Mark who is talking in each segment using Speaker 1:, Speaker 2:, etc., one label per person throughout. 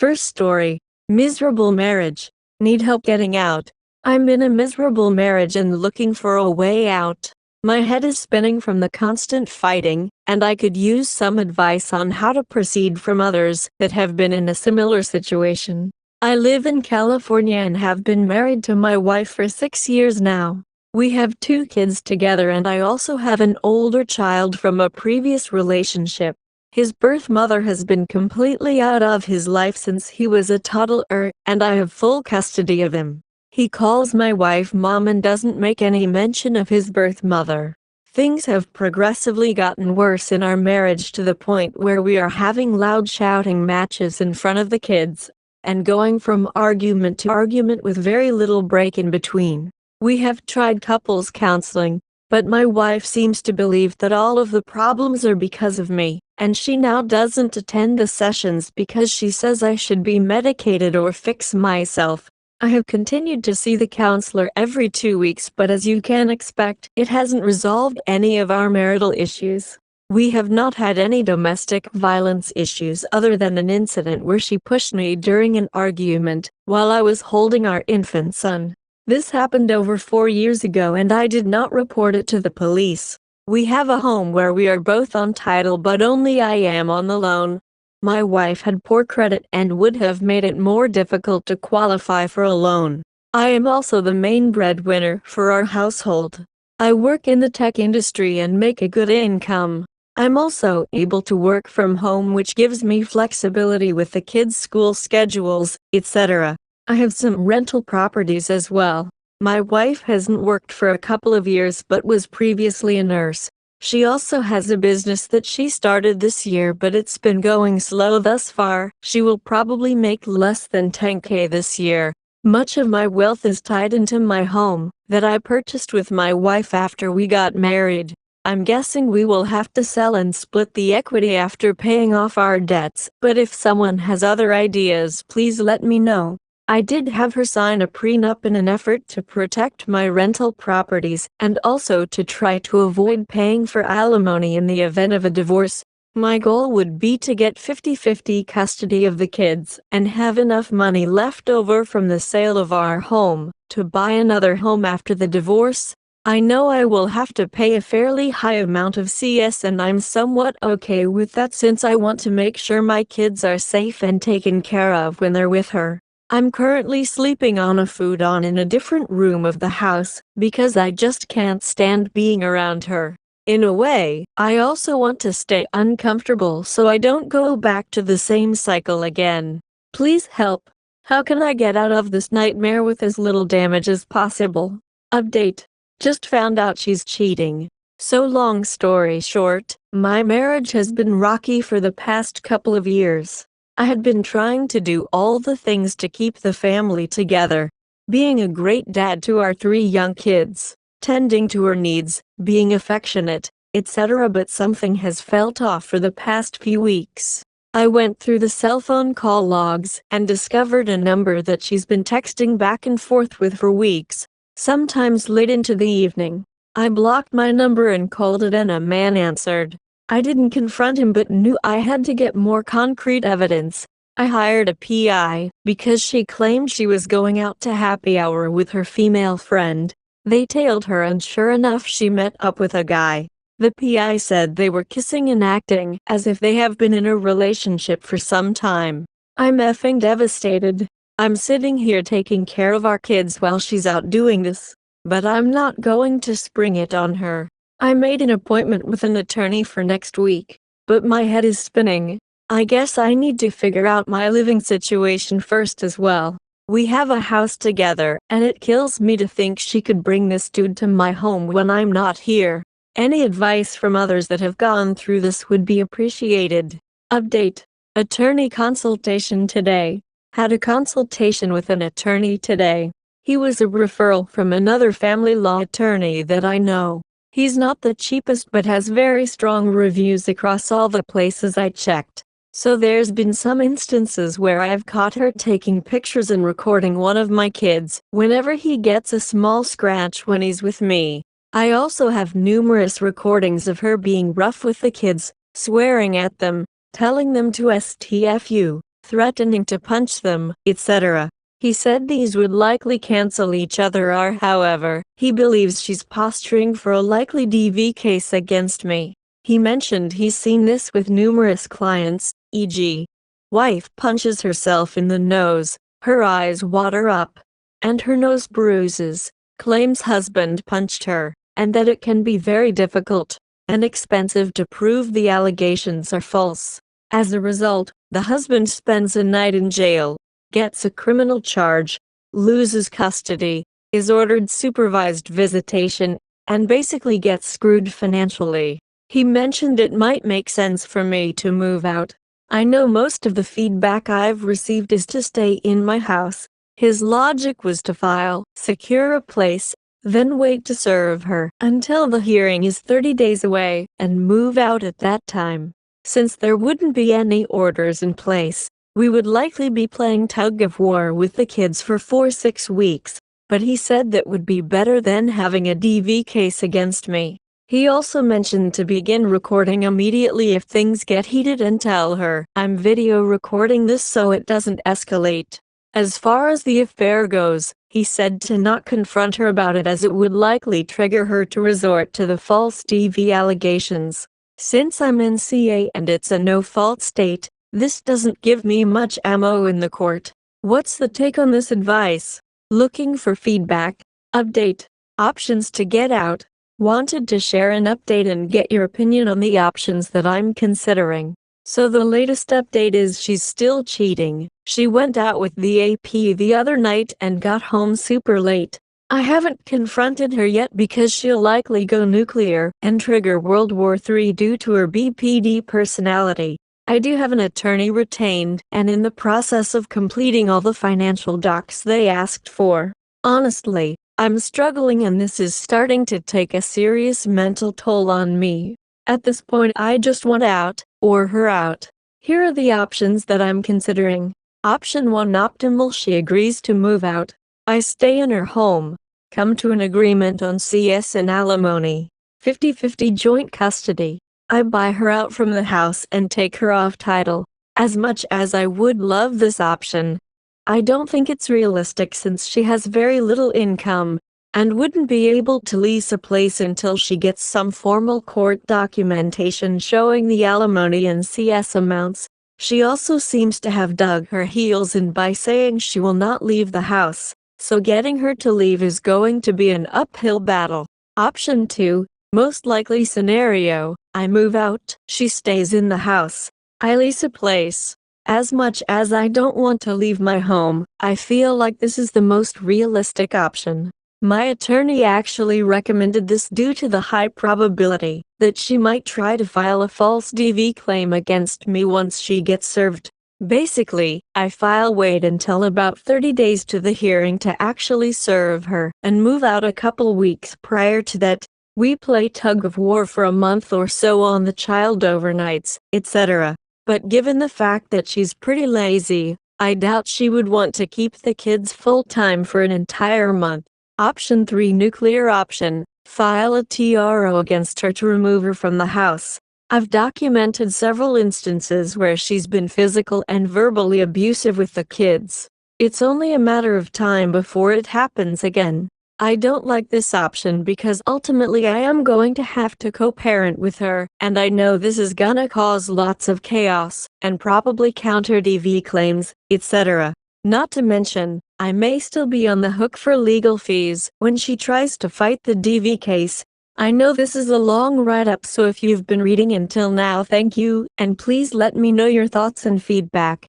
Speaker 1: First story. Miserable marriage. Need help getting out. I'm in a miserable marriage and looking for a way out. My head is spinning from the constant fighting, and I could use some advice on how to proceed from others that have been in a similar situation. I live in California and have been married to my wife for 6 years now. We have 2 kids together and I also have an older child from a previous relationship. His birth mother has been completely out of his life since he was a toddler, and I have full custody of him. He calls my wife mom and doesn't make any mention of his birth mother. Things have progressively gotten worse in our marriage to the point where we are having loud shouting matches in front of the kids, and going from argument to argument with very little break in between. We have tried couples counseling, but my wife seems to believe that all of the problems are because of me, and she now doesn't attend the sessions because she says I should be medicated or fix myself. I have continued to see the counselor every 2 weeks, but as you can expect, it hasn't resolved any of our marital issues. We have not had any domestic violence issues other than an incident where she pushed me during an argument while I was holding our infant son. This happened over 4 years ago and I did not report it to the police. We have a home where we are both on title but only I am on the loan. My wife had poor credit and would have made it more difficult to qualify for a loan. I am also the main breadwinner for our household. I work in the tech industry and make a good income. I'm also able to work from home, which gives me flexibility with the kids' school schedules, etc. I have some rental properties as well. My wife hasn't worked for a couple of years but was previously a nurse. She also has a business that she started this year but it's been going slow thus far. She will probably make less than 10K this year. Much of my wealth is tied into my home that I purchased with my wife after we got married. I'm guessing we will have to sell and split the equity after paying off our debts, but if someone has other ideas, please let me know. I did have her sign a prenup in an effort to protect my rental properties and also to try to avoid paying for alimony in the event of a divorce. My goal would be to get 50-50 custody of the kids and have enough money left over from the sale of our home to buy another home after the divorce. I know I will have to pay a fairly high amount of CS and I'm somewhat okay with that since I want to make sure my kids are safe and taken care of when they're with her. I'm currently sleeping on a futon in a different room of the house because I just can't stand being around her. In a way, I also want to stay uncomfortable so I don't go back to the same cycle again. Please help. How can I get out of this nightmare with as little damage as possible? Update. Just found out she's cheating. So long story short, my marriage has been rocky for the past couple of years. I had been trying to do all the things to keep the family together, being a great dad to our 3 young kids, tending to her needs, being affectionate, etc. But something has felt off for the past few weeks. I went through the cell phone call logs and discovered a number that she's been texting back and forth with for weeks, sometimes late into the evening. I blocked my number and called it and a man answered. I didn't confront him but knew I had to get more concrete evidence. I hired a PI because she claimed she was going out to happy hour with her female friend. They tailed her and sure enough she met up with a guy. The PI said they were kissing and acting as if they have been in a relationship for some time. I'm effing devastated. I'm sitting here taking care of our kids while she's out doing this, but I'm not going to spring it on her. I made an appointment with an attorney for next week, but my head is spinning. I guess I need to figure out my living situation first as well. We have a house together, and it kills me to think she could bring this dude to my home when I'm not here. Any advice from others that have gone through this would be appreciated. Update. Attorney consultation today. Had a consultation with an attorney today. He was a referral from another family law attorney that I know. He's not the cheapest but has very strong reviews across all the places I checked. So there's been some instances where I've caught her taking pictures and recording one of my kids whenever he gets a small scratch when he's with me. I also have numerous recordings of her being rough with the kids, swearing at them, telling them to STFU, threatening to punch them, etc. He said these would likely cancel each other out. However, he believes she's posturing for a likely DV case against me. He mentioned he's seen this with numerous clients, e.g. wife punches herself in the nose, her eyes water up, and her nose bruises, claims husband punched her, and that it can be very difficult and expensive to prove the allegations are false. As a result, the husband spends a night in jail, gets a criminal charge, loses custody, is ordered supervised visitation, and basically gets screwed financially. He mentioned it might make sense for me to move out. I know most of the feedback I've received is to stay in my house. His logic was to file, secure a place, then wait to serve her until the hearing is 30 days away and move out at that time. Since there wouldn't be any orders in place, we would likely be playing tug of war with the kids for 4-6 weeks, but he said that would be better than having a DV case against me. He also mentioned to begin recording immediately if things get heated and tell her I'm video recording this so it doesn't escalate. As far as the affair goes, he said to not confront her about it as it would likely trigger her to resort to the false DV allegations. Since I'm in CA and it's a no-fault state, this doesn't give me much ammo in the court. What's the take on this advice? Looking for feedback. Update. Options to get out. Wanted to share an update and get your opinion on the options that I'm considering. So the latest update is she's still cheating. She went out with the AP the other night and got home super late. I haven't confronted her yet because she'll likely go nuclear and trigger World War III due to her BPD personality. I do have an attorney retained and in the process of completing all the financial docs they asked for. Honestly, I'm struggling and this is starting to take a serious mental toll on me. At this point I just want out, or her out. Here are the options that I'm considering. Option 1, optimal: she agrees to move out. I stay in her home. Come to an agreement on CS and alimony. 50-50 joint custody. I buy her out from the house and take her off title. As much as I would love this option, I don't think it's realistic since she has very little income and wouldn't be able to lease a place until she gets some formal court documentation showing the alimony and CS amounts. She also seems to have dug her heels in by saying she will not leave the house, so getting her to leave is going to be an uphill battle. Option 2, most likely scenario: I move out, she stays in the house. I lease a place. As much as I don't want to leave my home, I feel like this is the most realistic option. My attorney actually recommended this due to the high probability that she might try to file a false DV claim against me once she gets served. Basically, I wait until about 30 days to the hearing to actually serve her and move out a couple weeks prior to that. We play tug of war for a month or so on the child overnights, etc. But given the fact that she's pretty lazy, I doubt she would want to keep the kids full-time for an entire month. Option 3, nuclear option: file a TRO against her to remove her from the house. I've documented several instances where she's been physical and verbally abusive with the kids. It's only a matter of time before it happens again. I don't like this option because ultimately I am going to have to co-parent with her, and I know this is gonna cause lots of chaos and probably counter DV claims, etc. Not to mention, I may still be on the hook for legal fees when she tries to fight the DV case. I know this is a long write-up, so if you've been reading until now, thank you, and please let me know your thoughts and feedback.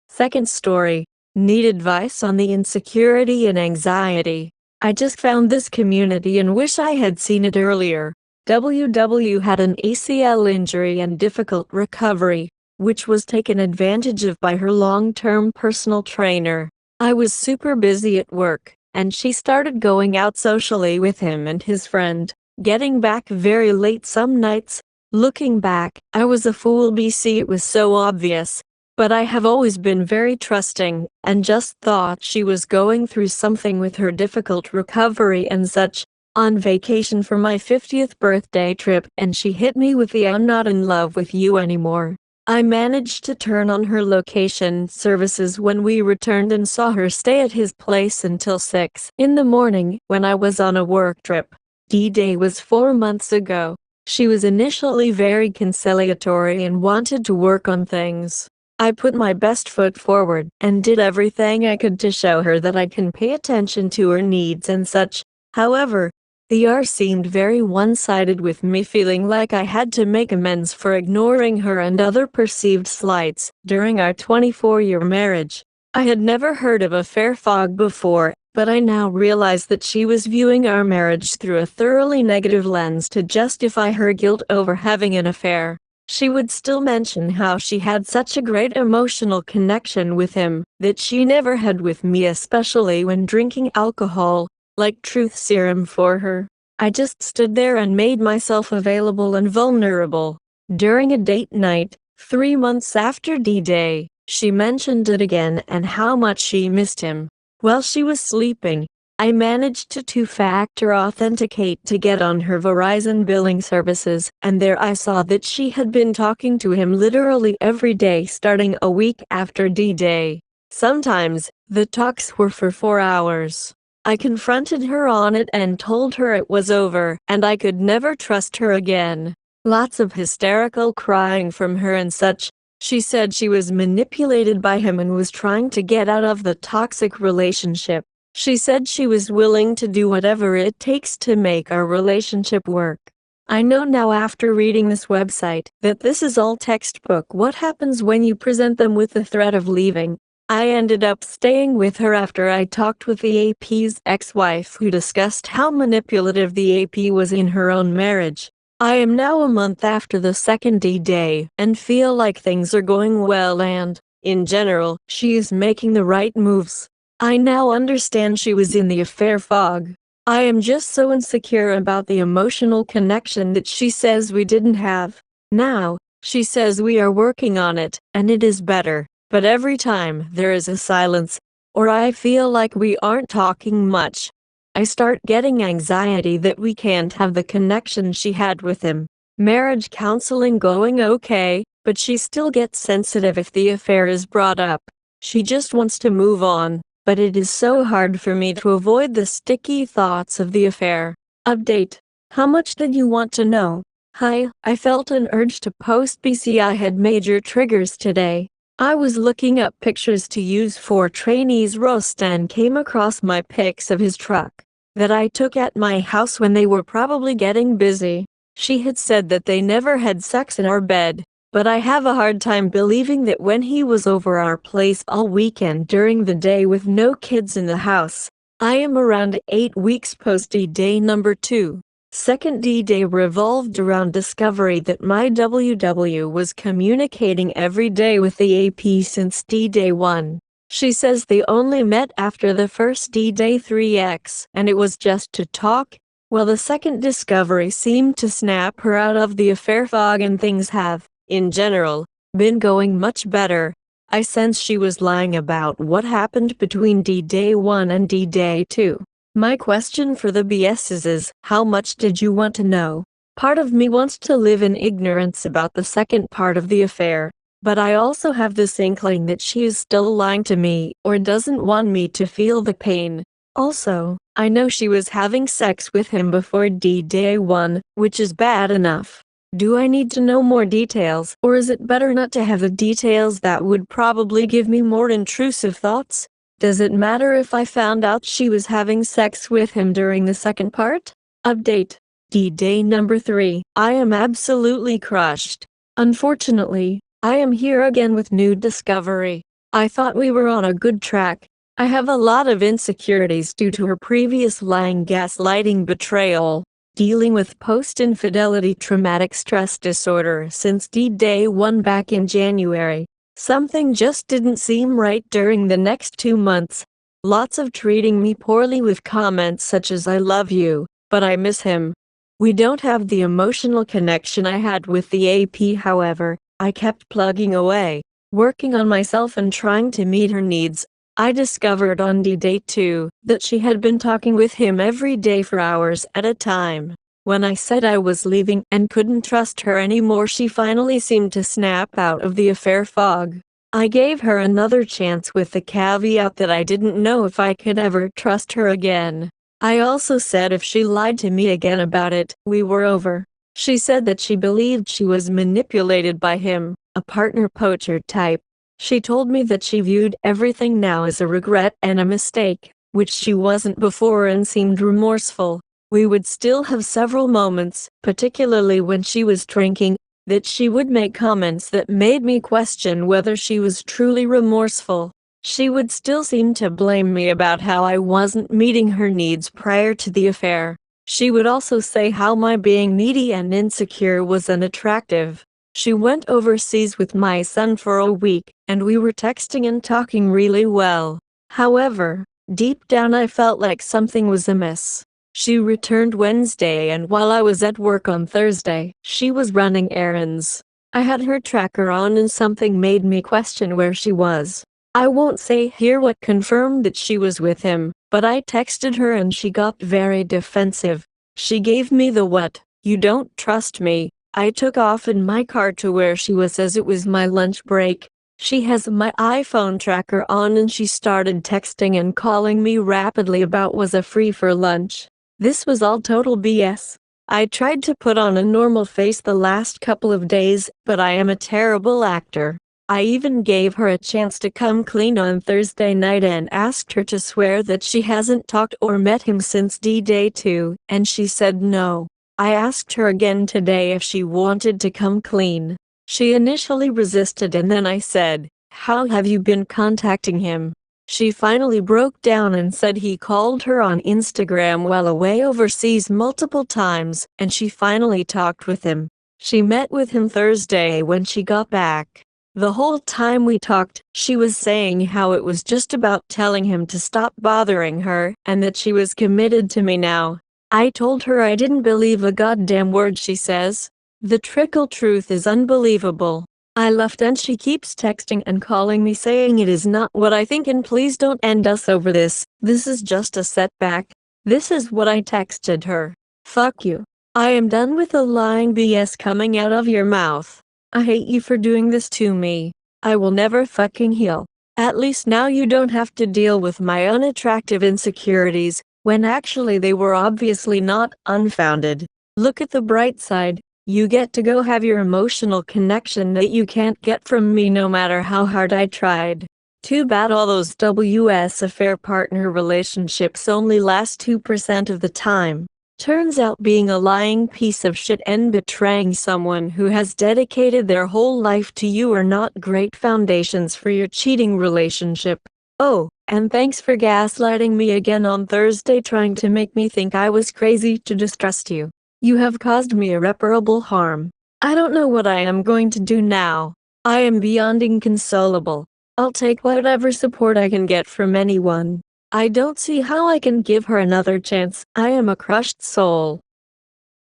Speaker 1: Second story. Need advice on the insecurity and anxiety. I just found this community and wish I had seen it earlier. WW had an ACL injury and difficult recovery, which was taken advantage of by her long-term personal trainer. I was super busy at work, and she started going out socially with him and his friend, getting back very late some nights. Looking back, I was a fool BC, it was so obvious. But I have always been very trusting, and just thought she was going through something with her difficult recovery and such. On vacation for my 50th birthday trip, and she hit me with the "I'm not in love with you anymore." I managed to turn on her location services when we returned and saw her stay at his place until 6 in the morning when I was on a work trip. D-Day was 4 months ago. She was initially very conciliatory and wanted to work on things. I put my best foot forward and did everything I could to show her that I can pay attention to her needs and such. However, the R seemed very one-sided, with me feeling like I had to make amends for ignoring her and other perceived slights during our 24-year marriage. I had never heard of affair fog before, but I now realized that she was viewing our marriage through a thoroughly negative lens to justify her guilt over having an affair. She would still mention how she had such a great emotional connection with him that she never had with me, especially when drinking alcohol, like truth serum for her. I just stood there and made myself available and vulnerable. During a date night, 3 months after D-Day, she mentioned it again and how much she missed him. While she was sleeping, I managed to two-factor authenticate to get on her Verizon billing services, and there I saw that she had been talking to him literally every day starting a week after D-Day. Sometimes, the talks were for 4 hours. I confronted her on it and told her it was over and I could never trust her again. Lots of hysterical crying from her and such. She said she was manipulated by him and was trying to get out of the toxic relationship. She said she was willing to do whatever it takes to make our relationship work. I know now after reading this website that this is all textbook what happens when you present them with the threat of leaving. I ended up staying with her after I talked with the AP's ex-wife, who discussed how manipulative the AP was in her own marriage. I am now a month after the second D-Day and feel like things are going well and, in general, she is making the right moves. I now understand she was in the affair fog. I am just so insecure about the emotional connection that she says we didn't have. Now, she says we are working on it, and it is better. But every time there is a silence, or I feel like we aren't talking much, I start getting anxiety that we can't have the connection she had with him. Marriage counseling going okay, but she still gets sensitive if the affair is brought up. She just wants to move on, but it is so hard for me to avoid the sticky thoughts of the affair. Update. How much did you want to know? Hi, I felt an urge to post BC. I had major triggers today. I was looking up pictures to use for trainees roast and came across my pics of his truck that I took at my house when they were probably getting busy. She had said that they never had sex in our bed, but I have a hard time believing that when he was over our place all weekend during the day with no kids in the house. I am around 8 weeks post D-Day number 2. Second D-Day revolved around discovery that my WW was communicating every day with the AP since D-Day 1. She says they only met after the first D-Day 3x, and it was just to talk. Well, the second discovery seemed to snap her out of the affair fog, and things have, in general, been going much better. I sense she was lying about what happened between D-Day 1 and D-Day 2. My question for the BS is how much did you want to know? Part of me wants to live in ignorance about the second part of the affair, but I also have this inkling that she is still lying to me or doesn't want me to feel the pain. Also, I know she was having sex with him before D-Day 1, which is bad enough. Do I need to know more details, or is it better not to have the details that would probably give me more intrusive thoughts? Does it matter if I found out she was having sex with him during the second part? Update. D-Day number 3. I am absolutely crushed. Unfortunately, I am here again with new discovery. I thought we were on a good track. I have a lot of insecurities due to her previous lying, gaslighting, betrayal. Dealing with post-infidelity traumatic stress disorder since D-Day 1 back in January. Something just didn't seem right during the next 2 months. Lots of treating me poorly with comments such as "I love you, but I miss him." We don't have the emotional connection I had with the AP. However, I kept plugging away, working on myself and trying to meet her needs. I discovered on D-Day 2 that she had been talking with him every day for hours at a time. When I said I was leaving and couldn't trust her anymore, she finally seemed to snap out of the affair fog. I gave her another chance with the caveat that I didn't know if I could ever trust her again. I also said if she lied to me again about it, we were over. She said that she believed she was manipulated by him, a partner poacher type. She told me that she viewed everything now as a regret and a mistake, which she wasn't before, and seemed remorseful. We would still have several moments, particularly when she was drinking, that she would make comments that made me question whether she was truly remorseful. She would still seem to blame me about how I wasn't meeting her needs prior to the affair. She would also say how my being needy and insecure was unattractive. She went overseas with my son for a week, and we were texting and talking really well. However, deep down I felt like something was amiss. She returned Wednesday, and while I was at work on Thursday, she was running errands. I had her tracker on and something made me question where she was. I won't say here what confirmed that she was with him, but I texted her and she got very defensive. She gave me the "what, you don't trust me." I took off in my car to where she was as it was my lunch break. She has my iPhone tracker on and she started texting and calling me rapidly about was I free for lunch. This was all total BS. I tried to put on a normal face the last couple of days, but I am a terrible actor. I even gave her a chance to come clean on Thursday night and asked her to swear that she hasn't talked or met him since D-Day 2, and she said no. I asked her again today if she wanted to come clean. She initially resisted, and then I said, "How have you been contacting him?" She finally broke down and said he called her on Instagram while away overseas multiple times, and she finally talked with him. She met with him Thursday when she got back. The whole time we talked, she was saying how it was just about telling him to stop bothering her, and that she was committed to me now. I told her I didn't believe a goddamn word she says. The trickle truth is unbelievable. I left and she keeps texting and calling me saying it is not what I think and please don't end us over this. This is just a setback. This is what I texted her. Fuck you. I am done with the lying BS coming out of your mouth. I hate you for doing this to me. I will never fucking heal. At least now you don't have to deal with my unattractive insecurities, when actually they were obviously not unfounded. Look at the bright side. You get to go have your emotional connection that you can't get from me no matter how hard I tried. Too bad all those WS affair partner relationships only last 2% of the time. Turns out being a lying piece of shit and betraying someone who has dedicated their whole life to you are not great foundations for your cheating relationship. Oh, and thanks for gaslighting me again on Thursday, trying to make me think I was crazy to distrust you. You have caused me irreparable harm. I don't know what I am going to do now. I am beyond inconsolable. I'll take whatever support I can get from anyone. I don't see how I can give her another chance. I am a crushed soul.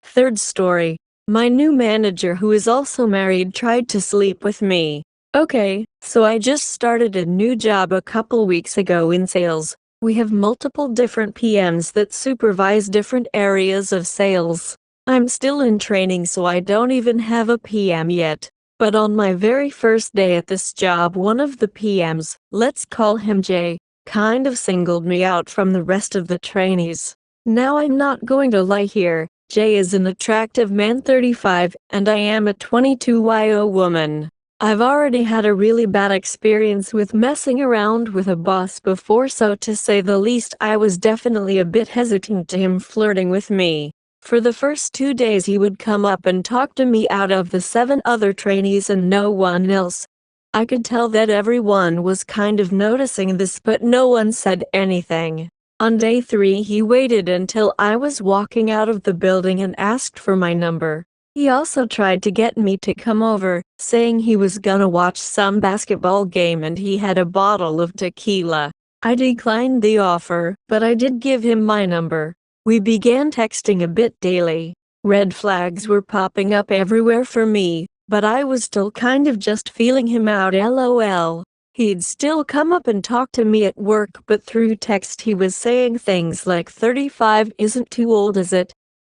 Speaker 1: Third story. My new manager, who is also married, tried to sleep with me. Okay, so I just started a new job a couple weeks ago in sales. We have multiple different PMs that supervise different areas of sales. I'm still in training, so I don't even have a PM yet. But on my very first day at this job, one of the PMs, let's call him Jay, kind of singled me out from the rest of the trainees. Now I'm not going to lie here, Jay is an attractive man 35, and I am a 22-year woman. I've already had a really bad experience with messing around with a boss before, so to say the least I was definitely a bit hesitant to him flirting with me. For the first 2 days he would come up and talk to me out of the 7 other trainees and no one else. I could tell that everyone was kind of noticing this, but no one said anything. On day 3 he waited until I was walking out of the building and asked for my number. He also tried to get me to come over, saying he was gonna watch some basketball game and he had a bottle of tequila. I declined the offer, but I did give him my number. We began texting a bit daily. Red flags were popping up everywhere for me, but I was still kind of just feeling him out, lol. He'd still come up and talk to me at work, but through text he was saying things like 35 isn't too old, is it?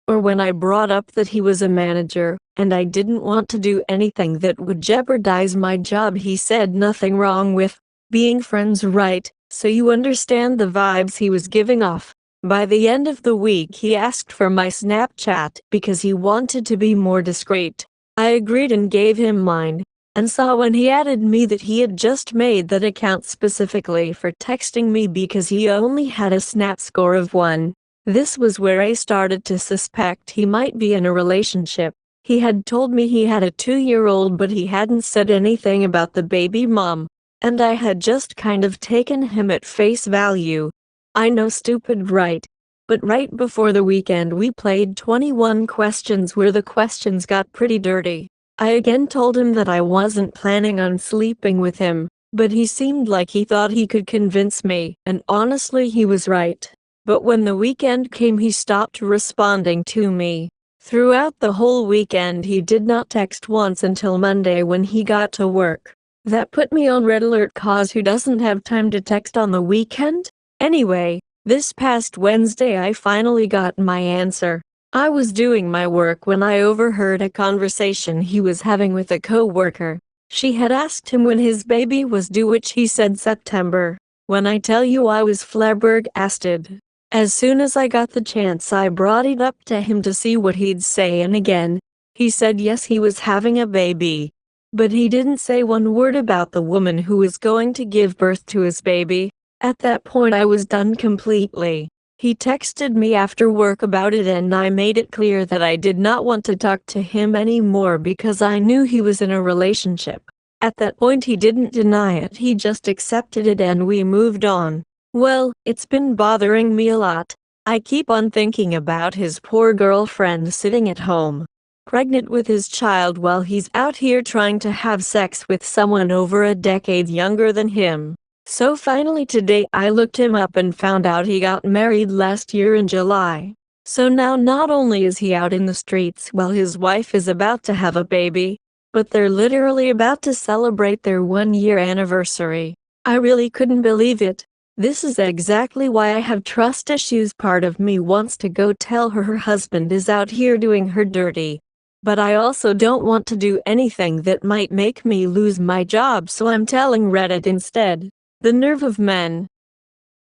Speaker 1: or when I brought up that he was a manager, and I didn't want to do anything that would jeopardize my job, he said nothing wrong with being friends, right? So you understand the vibes he was giving off. By the end of the week he asked for my Snapchat because he wanted to be more discreet. I agreed and gave him mine, and saw when he added me that he had just made that account specifically for texting me because he only had a Snap score of 1. This was where I started to suspect he might be in a relationship. He had told me he had a 2-year-old, but he hadn't said anything about the baby mom, and I had just kind of taken him at face value. I know, stupid, right? But right before the weekend we played 21 questions where the questions got pretty dirty. I again told him that I wasn't planning on sleeping with him, but he seemed like he thought he could convince me, and honestly he was right. But when the weekend came he stopped responding to me. Throughout the whole weekend he did not text once until Monday when he got to work. That put me on red alert, cause who doesn't have time to text on the weekend? Anyway, this past Wednesday I finally got my answer. I was doing my work when I overheard a conversation he was having with a co-worker. She had asked him when his baby was due, which he said September. When I tell you I was flabbergasted. As soon as I got the chance I brought it up to him to see what he'd say, and again, he said yes, he was having a baby. But he didn't say one word about the woman who was going to give birth to his baby. At that point I was done completely. He texted me after work about it and I made it clear that I did not want to talk to him anymore because I knew he was in a relationship. At that point he didn't deny it, he just accepted it and we moved on. Well, it's been bothering me a lot. I keep on thinking about his poor girlfriend sitting at home, pregnant with his child while he's out here trying to have sex with someone over a decade younger than him. So finally today I looked him up and found out he got married last year in July. So now not only is he out in the streets while his wife is about to have a baby, but they're literally about to celebrate their 1-year anniversary. I really couldn't believe it. This is exactly why I have trust issues. Part of me wants to go tell her husband is out here doing her dirty. But I also don't want to do anything that might make me lose my job, so I'm telling Reddit instead. The nerve of men.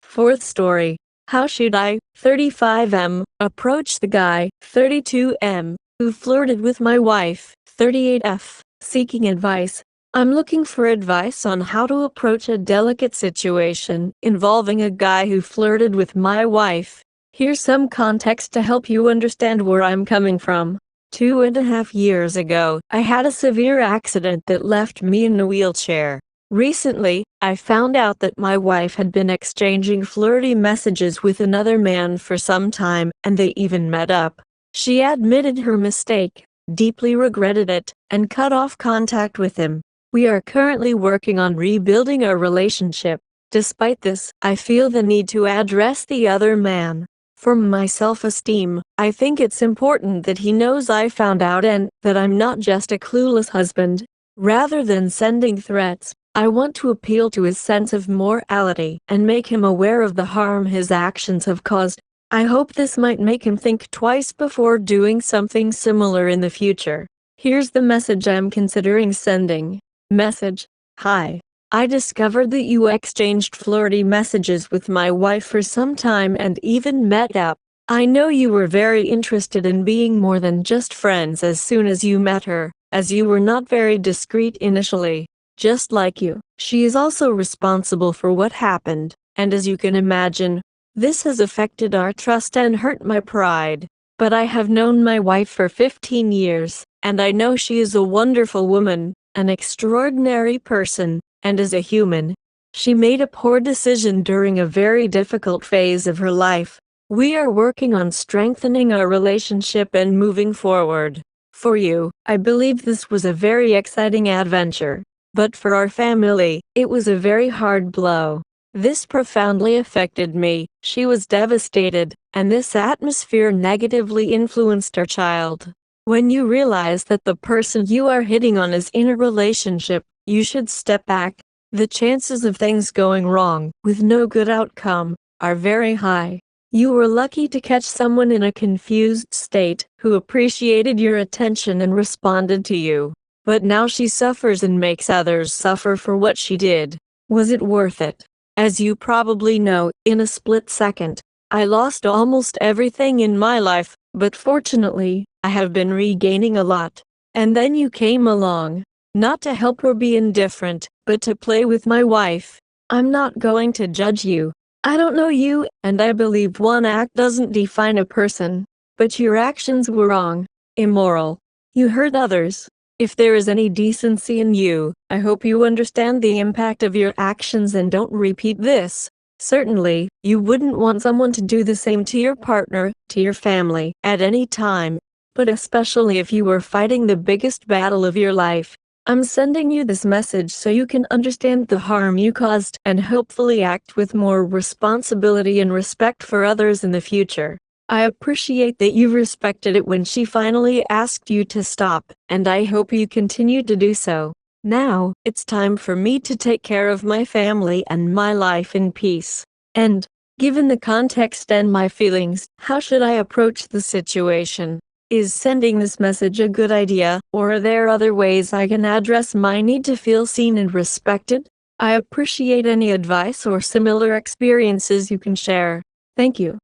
Speaker 1: Fourth story. How should I, 35M, approach the guy, 32M, who flirted with my wife, 38F, seeking advice? I'm looking for advice on how to approach a delicate situation involving a guy who flirted with my wife. Here's some context to help you understand where I'm coming from. 2.5 years ago, I had a severe accident that left me in a wheelchair. Recently, I found out that my wife had been exchanging flirty messages with another man for some time, and they even met up. She admitted her mistake, deeply regretted it, and cut off contact with him. We are currently working on rebuilding our relationship. Despite this, I feel the need to address the other man. For my self-esteem, I think it's important that he knows I found out and that I'm not just a clueless husband. Rather than sending threats, I want to appeal to his sense of morality and make him aware of the harm his actions have caused. I hope this might make him think twice before doing something similar in the future. Here's the message I'm considering sending. Message: Hi. I discovered that you exchanged flirty messages with my wife for some time and even met up. I know you were very interested in being more than just friends as soon as you met her, as you were not very discreet initially. Just like you, she is also responsible for what happened, and as you can imagine, this has affected our trust and hurt my pride. But I have known my wife for 15 years, and I know she is a wonderful woman, an extraordinary person, and as a human, she made a poor decision during a very difficult phase of her life. We are working on strengthening our relationship and moving forward. For you, I believe this was a very exciting adventure. But for our family, it was a very hard blow. This profoundly affected me. She was devastated, and this atmosphere negatively influenced our child. When you realize that the person you are hitting on is in a relationship, you should step back. The chances of things going wrong, with no good outcome, are very high. You were lucky to catch someone in a confused state who appreciated your attention and responded to you. But now she suffers and makes others suffer for what she did. Was it worth it? As you probably know, in a split second, I lost almost everything in my life, but fortunately, I have been regaining a lot. And then you came along, not to help or be indifferent, but to play with my wife. I'm not going to judge you. I don't know you, and I believe one act doesn't define a person. But your actions were wrong, immoral. You hurt others. If there is any decency in you, I hope you understand the impact of your actions and don't repeat this. Certainly, you wouldn't want someone to do the same to your partner, to your family, at any time. But especially if you were fighting the biggest battle of your life. I'm sending you this message so you can understand the harm you caused and hopefully act with more responsibility and respect for others in the future. I appreciate that you respected it when she finally asked you to stop, and I hope you continue to do so. Now, it's time for me to take care of my family and my life in peace. And, given the context and my feelings, how should I approach the situation? Is sending this message a good idea, or are there other ways I can address my need to feel seen and respected? I appreciate any advice or similar experiences you can share. Thank you.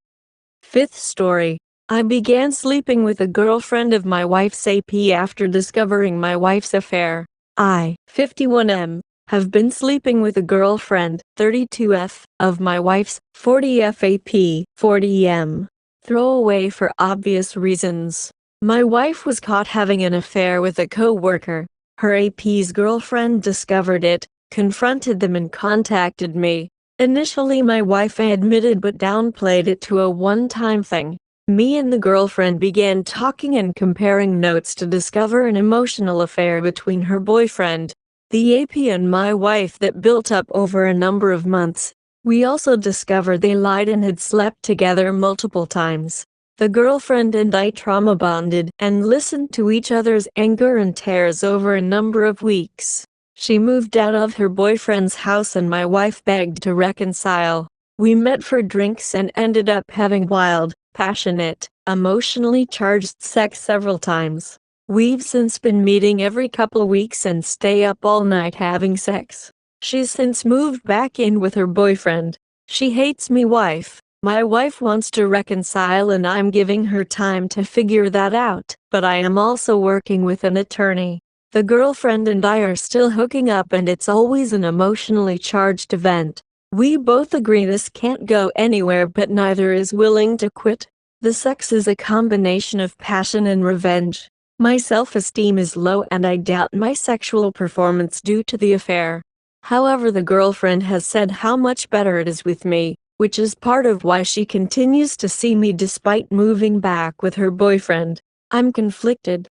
Speaker 1: Fifth story. I began sleeping with a girlfriend of my wife's AP after discovering my wife's affair. I, 51M, have been sleeping with a girlfriend, 32F, of my wife's, 40F AP, 40M. Throwaway for obvious reasons. My wife was caught having an affair with a co-worker. Her AP's girlfriend discovered it, confronted them and contacted me. Initially my wife admitted but downplayed it to a one-time thing. Me and the girlfriend began talking and comparing notes to discover an emotional affair between her boyfriend, the AP, and my wife that built up over a number of months. We also discovered they lied and had slept together multiple times. The girlfriend and I trauma bonded and listened to each other's anger and tears over a number of weeks. She moved out of her boyfriend's house and my wife begged to reconcile. We met for drinks and ended up having wild, passionate, emotionally charged sex several times. We've since been meeting every couple weeks and stay up all night having sex. She's since moved back in with her boyfriend. She hates me wife. My wife wants to reconcile and I'm giving her time to figure that out, but I am also working with an attorney. The girlfriend and I are still hooking up and it's always an emotionally charged event. We both agree this can't go anywhere but neither is willing to quit. The sex is a combination of passion and revenge. My self-esteem is low and I doubt my sexual performance due to the affair. However, the girlfriend has said how much better it is with me, which is part of why she continues to see me despite moving back with her boyfriend. I'm conflicted.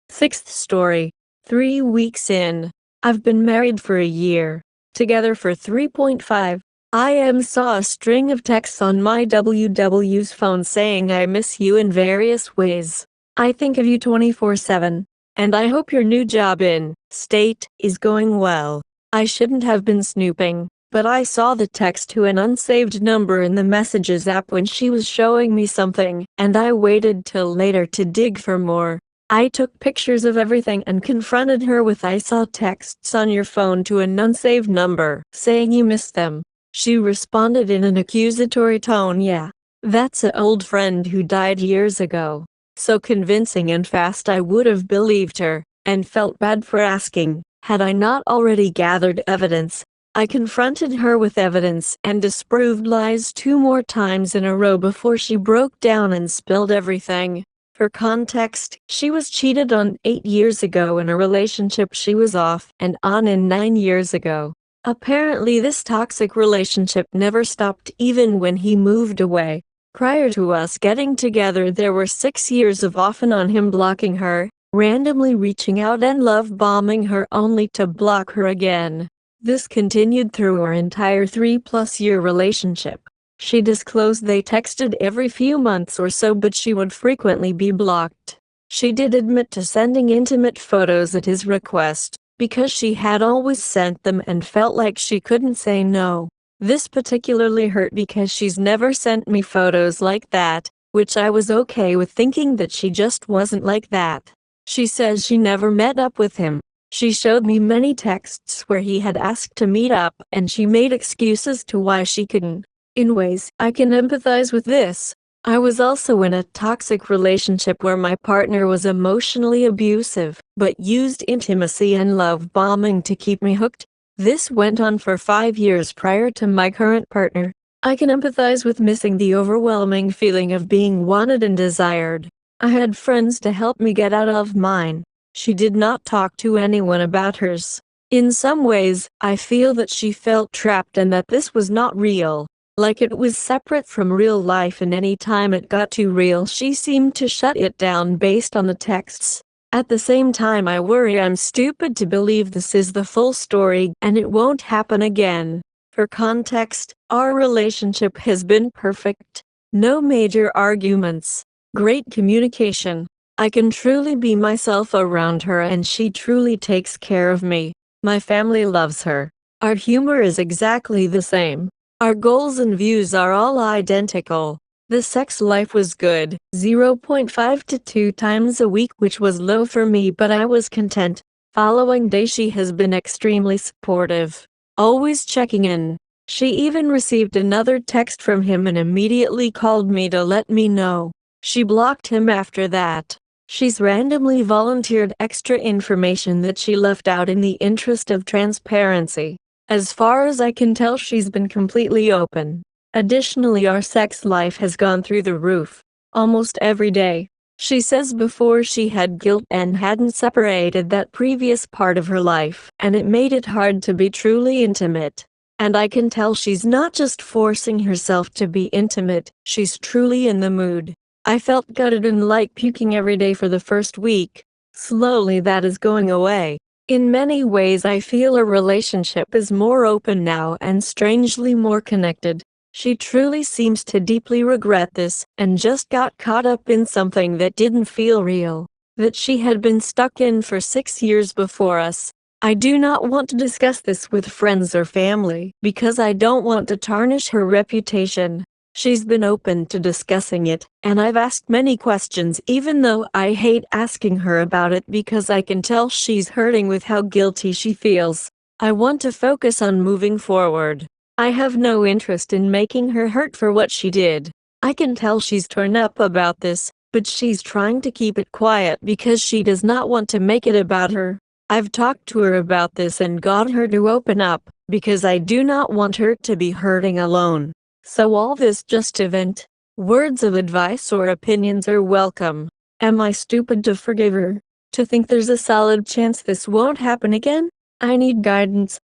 Speaker 1: Sixth story. 3 weeks in. I've been married for a year. Together for 3.5. I saw a string of texts on my WW's phone saying I miss you in various ways. I think of you 24/7. And I hope your new job in state is going well. I shouldn't have been snooping, but I saw the text to an unsaved number in the messages app when she was showing me something, and I waited till later to dig for more. I took pictures of everything and confronted her with I saw texts on your phone to an unsaved number, saying you missed them. She responded in an accusatory tone, yeah. That's an old friend who died years ago. So convincing and fast I would have believed her, and felt bad for asking, had I not already gathered evidence. I confronted her with evidence and disproved lies 2 more times in a row before she broke down and spilled everything. For context, she was cheated on 8 years ago in a relationship she was off and on in 9 years ago. Apparently this toxic relationship never stopped even when he moved away. Prior to us getting together there were 6 years of off and on him blocking her, randomly reaching out and love bombing her only to block her again. This continued through our entire 3+ year relationship. She disclosed they texted every few months or so, but she would frequently be blocked. She did admit to sending intimate photos at his request, because she had always sent them and felt like she couldn't say no. This particularly hurt because she's never sent me photos like that, which I was okay with thinking that she just wasn't like that. She says she never met up with him. She showed me many texts where he had asked to meet up and she made excuses to why she couldn't. In ways I can empathize with this. I was also in a toxic relationship where my partner was emotionally abusive, but used intimacy and love bombing to keep me hooked. This went on for 5 years prior to my current partner. I can empathize with missing the overwhelming feeling of being wanted and desired. I had friends to help me get out of mine. She did not talk to anyone about hers. In some ways, I feel that she felt trapped and that this was not real. Like it was separate from real life, and any time it got too real she seemed to shut it down based on the texts. At the same time I worry I'm stupid to believe this is the full story and it won't happen again. For context, our relationship has been perfect. No major arguments. Great communication. I can truly be myself around her and she truly takes care of me. My family loves her. Our humor is exactly the same. Our goals and views are all identical. The sex life was good, 0.5 to 2 times a week, which was low for me, but I was content. Following day she has been extremely supportive, always checking in. She even received another text from him and immediately called me to let me know. She blocked him after that. She's randomly volunteered extra information that she left out in the interest of transparency. As far as I can tell, she's been completely open. Additionally, our sex life has gone through the roof. Almost every day. She says before she had guilt and hadn't separated that previous part of her life, and it made it hard to be truly intimate. And I can tell she's not just forcing herself to be intimate, she's truly in the mood. I felt gutted and like puking every day for the first week. Slowly that is going away. In many ways I feel our relationship is more open now and strangely more connected. She truly seems to deeply regret this, and just got caught up in something that didn't feel real, that she had been stuck in for 6 years before us. I do not want to discuss this with friends or family, because I don't want to tarnish her reputation. She's been open to discussing it, and I've asked many questions even though I hate asking her about it because I can tell she's hurting with how guilty she feels. I want to focus on moving forward. I have no interest in making her hurt for what she did. I can tell she's torn up about this, but she's trying to keep it quiet because she does not want to make it about her. I've talked to her about this and got her to open up, because I do not want her to be hurting alone. So all this just to vent. Words of advice or opinions are welcome. Am I stupid to forgive her? To think there's a solid chance this won't happen again? I need guidance.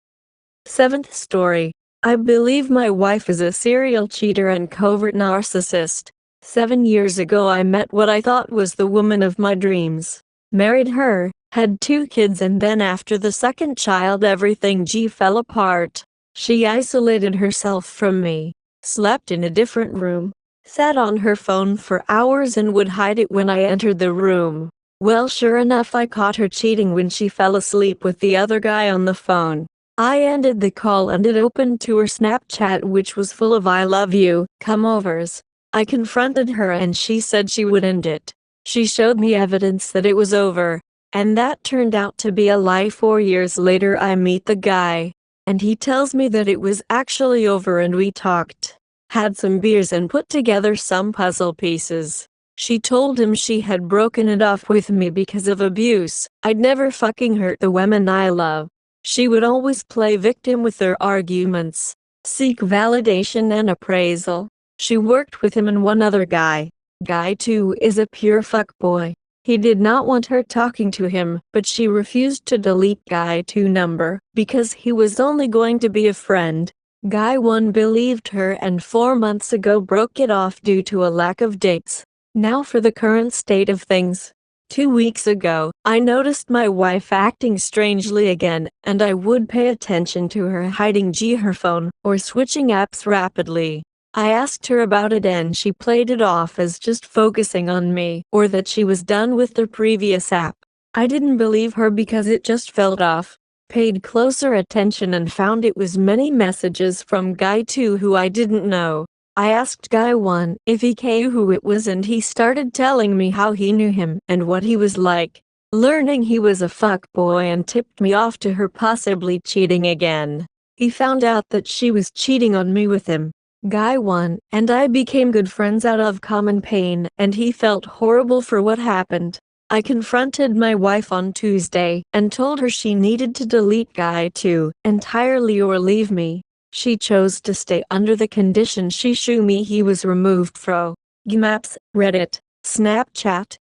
Speaker 1: 7th story. I believe my wife is a serial cheater and covert narcissist. 7 years ago I met what I thought was the woman of my dreams. Married her, had 2 kids, and then after the second child everything fell apart. She isolated herself from me. Slept in a different room, sat on her phone for hours and would hide it when I entered the room. Well, sure enough I caught her cheating when she fell asleep with the other guy on the phone. I ended the call and it opened to her Snapchat, which was full of "I love you" come-overs. I confronted her and she said she would end it. She showed me evidence that it was over, and that turned out to be a lie. 4 years later I meet the guy, and he tells me that it was actually over, and we talked, had some beers and put together some puzzle pieces. She told him she had broken it off with me because of abuse. I'd never fucking hurt the women I love. She would always play victim with her arguments, seek validation and appraisal. She worked with him and one other guy. Guy 2 is a pure fuckboy. He did not want her talking to him, but she refused to delete Guy 2 number because he was only going to be a friend. Guy 1 believed her and 4 months ago broke it off due to a lack of dates. Now for the current state of things. 2 weeks ago, I noticed my wife acting strangely again, and I would pay attention to her hiding her phone or switching apps rapidly. I asked her about it and she played it off as just focusing on me, or that she was done with the previous app. I didn't believe her because it just felt off. Paid closer attention and found it was many messages from Guy 2 who I didn't know. I asked Guy 1 if he knew who it was and he started telling me how he knew him and what he was like. Learning he was a fuckboy and tipped me off to her possibly cheating again. He found out that she was cheating on me with him. Guy 1 and I became good friends out of common pain and he felt horrible for what happened. I confronted my wife on Tuesday and told her she needed to delete Guy 2 entirely or leave me. She chose to stay under the condition she showed me he was removed from Maps, Reddit, Snapchat,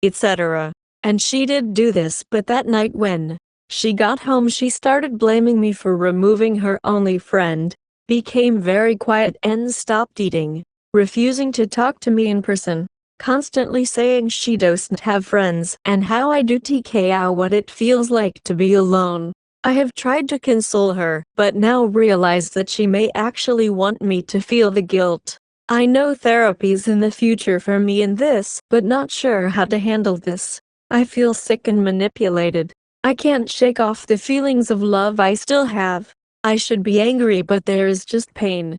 Speaker 1: etc. And she did do this, but that night when she got home she started blaming me for removing her only friend, became very quiet and stopped eating, refusing to talk to me in person, constantly saying she doesn't have friends and how I do TK what it feels like to be alone. I have tried to console her, but now realize that she may actually want me to feel the guilt. I know therapy's in the future for me in this, but not sure how to handle this. I feel sick and manipulated. I can't shake off the feelings of love I still have. I should be angry, but there is just pain.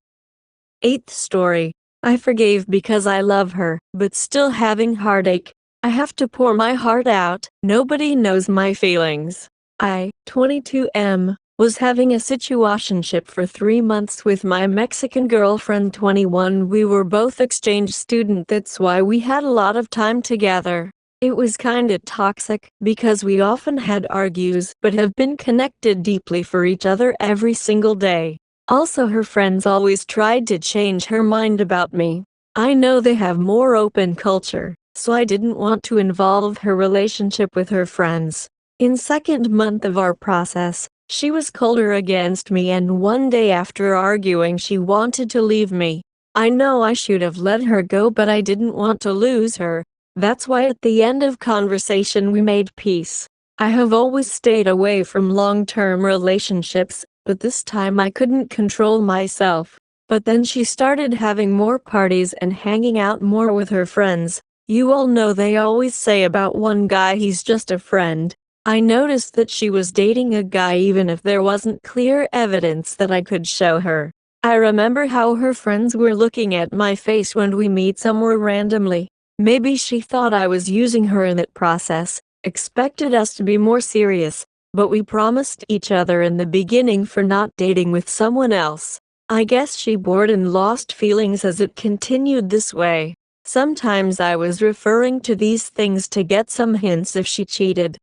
Speaker 1: 8th story. I forgave because I love her, but still having heartache. I have to pour my heart out. Nobody knows my feelings. I, 22M, was having a situationship for 3 months with my Mexican girlfriend 21. We were both exchange student, that's why we had a lot of time together. It was kinda toxic, because we often had argues, but have been connected deeply for each other every single day. Also her friends always tried to change her mind about me. I know they have more open culture, so I didn't want to involve her relationship with her friends. In second month of our process, she was colder against me and one day after arguing she wanted to leave me. I know I should have let her go but I didn't want to lose her. That's why at the end of conversation we made peace. I have always stayed away from long-term relationships, but this time I couldn't control myself. But then she started having more parties and hanging out more with her friends. You all know they always say about one guy he's just a friend. I noticed that she was dating a guy even if there wasn't clear evidence that I could show her. I remember how her friends were looking at my face when we meet somewhere randomly. Maybe she thought I was using her in that process, expected us to be more serious. But we promised each other in the beginning for not dating with someone else. I guess she bored and lost feelings as it continued this way. Sometimes I was referring to these things to get some hints if she cheated.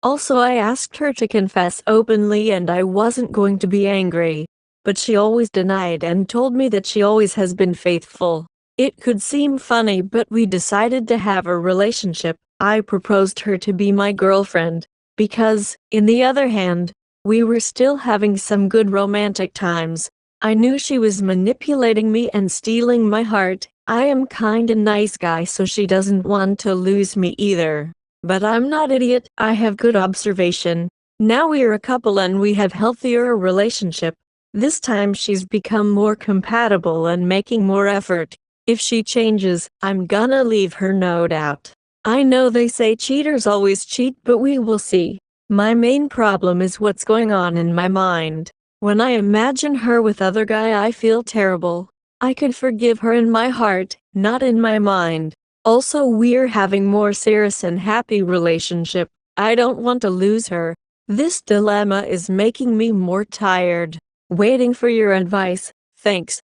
Speaker 1: Also I asked her to confess openly and I wasn't going to be angry. But she always denied and told me that she always has been faithful. It could seem funny but we decided to have a relationship. I proposed her to be my girlfriend. Because, in the other hand, we were still having some good romantic times. I knew she was manipulating me and stealing my heart. I am kinda nice guy so she doesn't want to lose me either. But I'm not idiot, I have good observation. Now we're a couple and we have healthier relationship. This time she's become more compatible and making more effort. If she changes, I'm gonna leave her no doubt. I know they say cheaters always cheat but we will see. My main problem is what's going on in my mind. When I imagine her with other guy I feel terrible. I could forgive her in my heart, not in my mind. Also we're having more serious and happy relationship. I don't want to lose her. This dilemma is making me more tired. Waiting for your advice. Thanks.